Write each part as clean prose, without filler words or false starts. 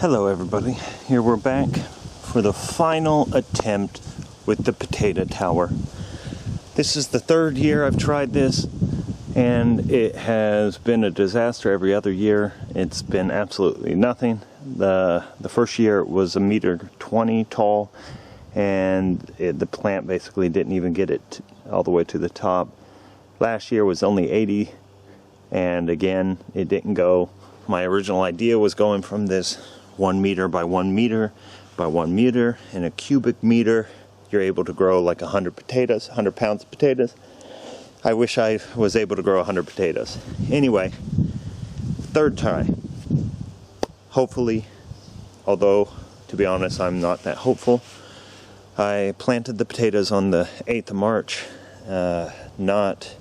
Hello everybody, here we're back for the final attempt with the potato tower. This is the third year I've tried this and it has been a disaster every other year. It's been absolutely nothing. The first year it was 1.20 meters tall and the plant basically didn't even get it all the way to the top. Last year was only 80 and again it didn't go. My original idea was going from this 1 meter by 1 meter by 1 meter. In a cubic meter, you're able to grow like 100 potatoes, 100 pounds of potatoes. I wish I was able to grow 100 potatoes. Anyway, third try. Hopefully, although to be honest, I'm not that hopeful. I planted the potatoes on the 8th of March, not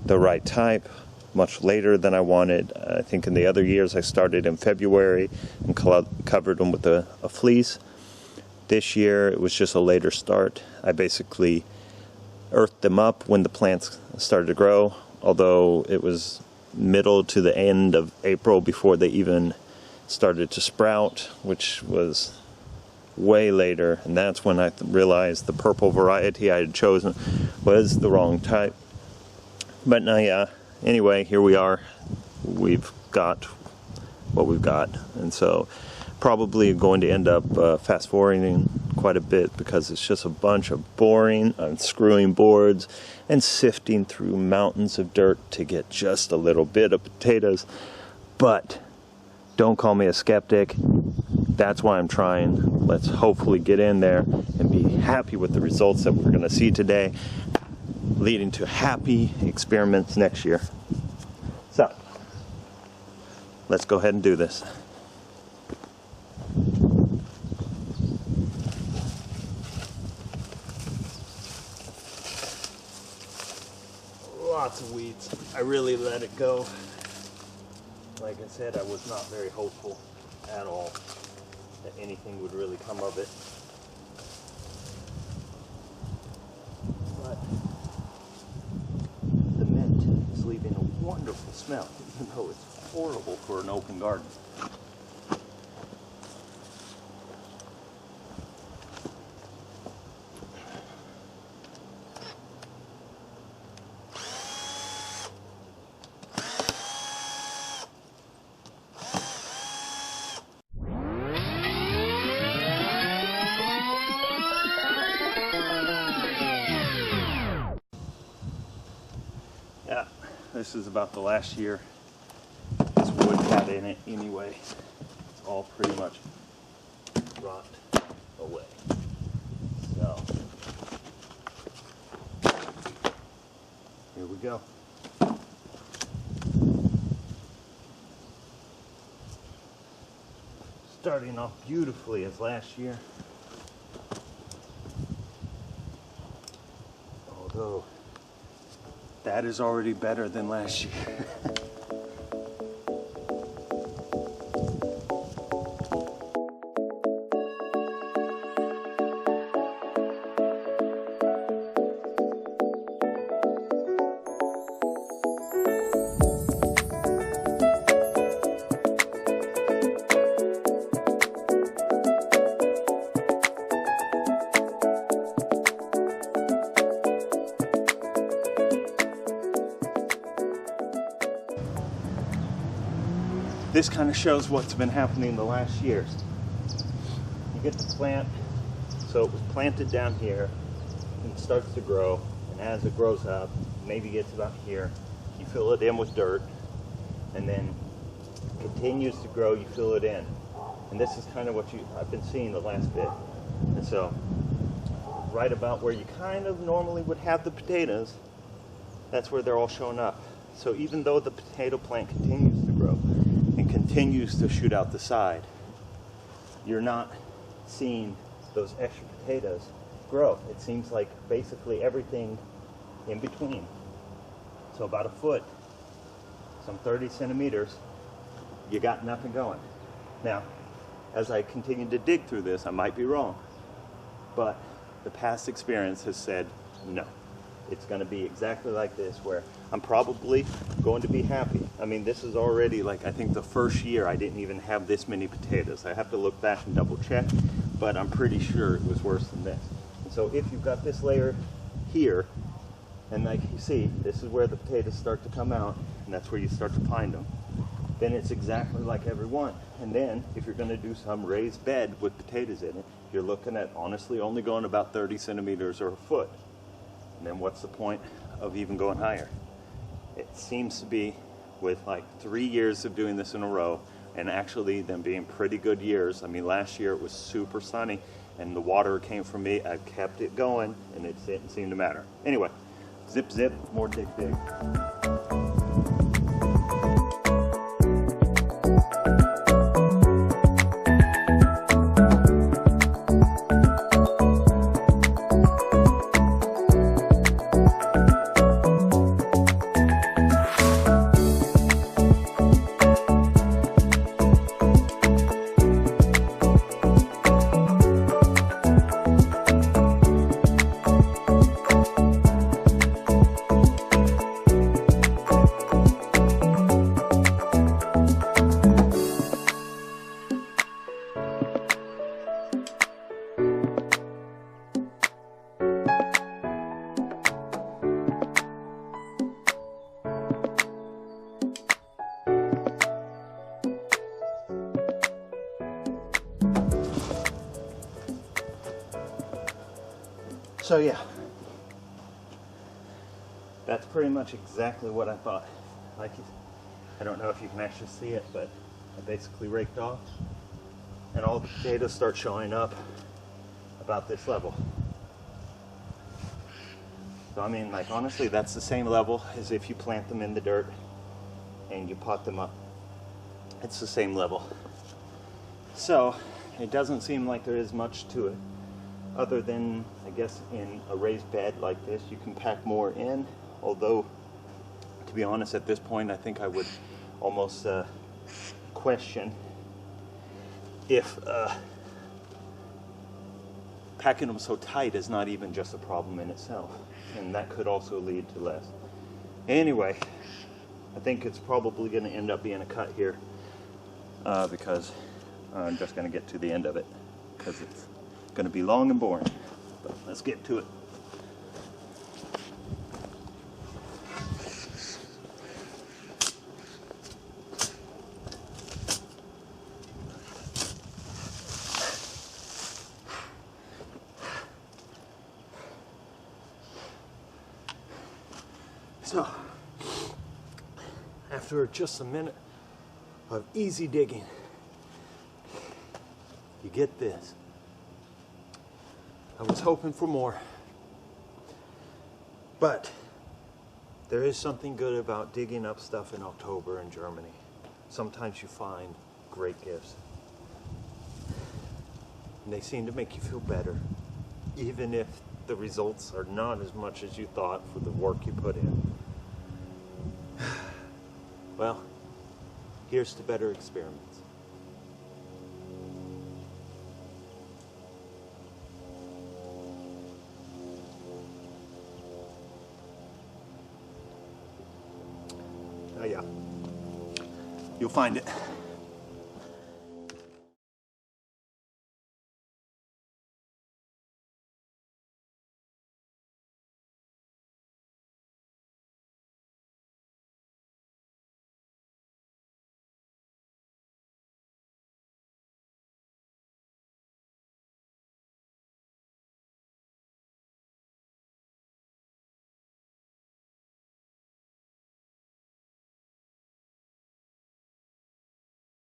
the right type. Much later than I wanted. I think in the other years I started in February and covered them with a fleece. This year it was just a later start. I basically earthed them up when the plants started to grow, although it was middle to the end of April before they even started to sprout, which was way later, and that's when I realized the purple variety I had chosen was the wrong type. But now, yeah. Anyway, here we are. We've got what we've got, and so probably going to end up fast forwarding quite a bit because it's just a bunch of boring, unscrewing boards and sifting through mountains of dirt to get just a little bit of potatoes. But don't call me a skeptic. That's why I'm trying. Let's hopefully get in there and be happy with the results that we're going to see today, leading to happy experiments next year. So, let's go ahead and do this. Lots of weeds. I really let it go. Like I said, I was not very hopeful at all that anything would really come of it. But the mint is leaving a wonderful smell, even though it's horrible for an open garden. Yeah, this is about the last year this wood had in it anyway. It's all pretty much rot away. So, here we go. Starting off beautifully as last year. Although that is already better than last year. This kind of shows what's been happening the last years. You get the plant, so it was planted down here, and it starts to grow, and as it grows up, maybe gets about here, you fill it in with dirt, and then continues to grow, you fill it in. And this is kind of what I've been seeing the last bit. And so, right about where you kind of normally would have the potatoes, that's where they're all showing up. So even though the potato plant continues to grow, and continues to shoot out the side, you're not seeing those extra potatoes grow. It seems like basically everything in between. So about a foot, some 30 centimeters, you got nothing going. Now, as I continue to dig through this, I might be wrong, but the past experience has said no. it's going to be exactly like this, where I'm probably going to be happy. I mean, this is already like, I think the first year I didn't even have this many potatoes. I have to look back and double check, but I'm pretty sure it was worse than this. And so if you've got this layer here, and like you see, this is where the potatoes start to come out, and that's where you start to find them, then it's exactly like every one. And then if you're going to do some raised bed with potatoes in it, you're looking at honestly only going about 30 centimeters or a foot. And then what's the point of even going higher? It seems to be, with like 3 years of doing this in a row, and actually them being pretty good years. I mean, last year it was super sunny and the water came from me. I kept it going and it didn't seem to matter. Anyway, zip zip, more dig dig. So yeah, that's pretty much exactly what I thought. Like, I don't know if you can actually see it, but I basically raked off and all the potatoes start showing up about this level. So I mean, like, honestly, that's the same level as if you plant them in the dirt and you pot them up. It's the same level. So it doesn't seem like there is much to it, other than, I guess, in a raised bed like this, you can pack more in. Although, to be honest, at this point, I think I would almost question if packing them so tight is not even just a problem in itself. And that could also lead to less. Anyway, I think it's probably going to end up being a cut here because I'm just going to get to the end of it because it's going to be long and boring. But let's get to it. So, after just a minute of easy digging, you get this. I was hoping for more, but there is something good about digging up stuff in October in Germany. Sometimes you find great gifts, and they seem to make you feel better, even if the results are not as much as you thought for the work you put in. Well, here's to better experiments. Oh yeah, you'll find it.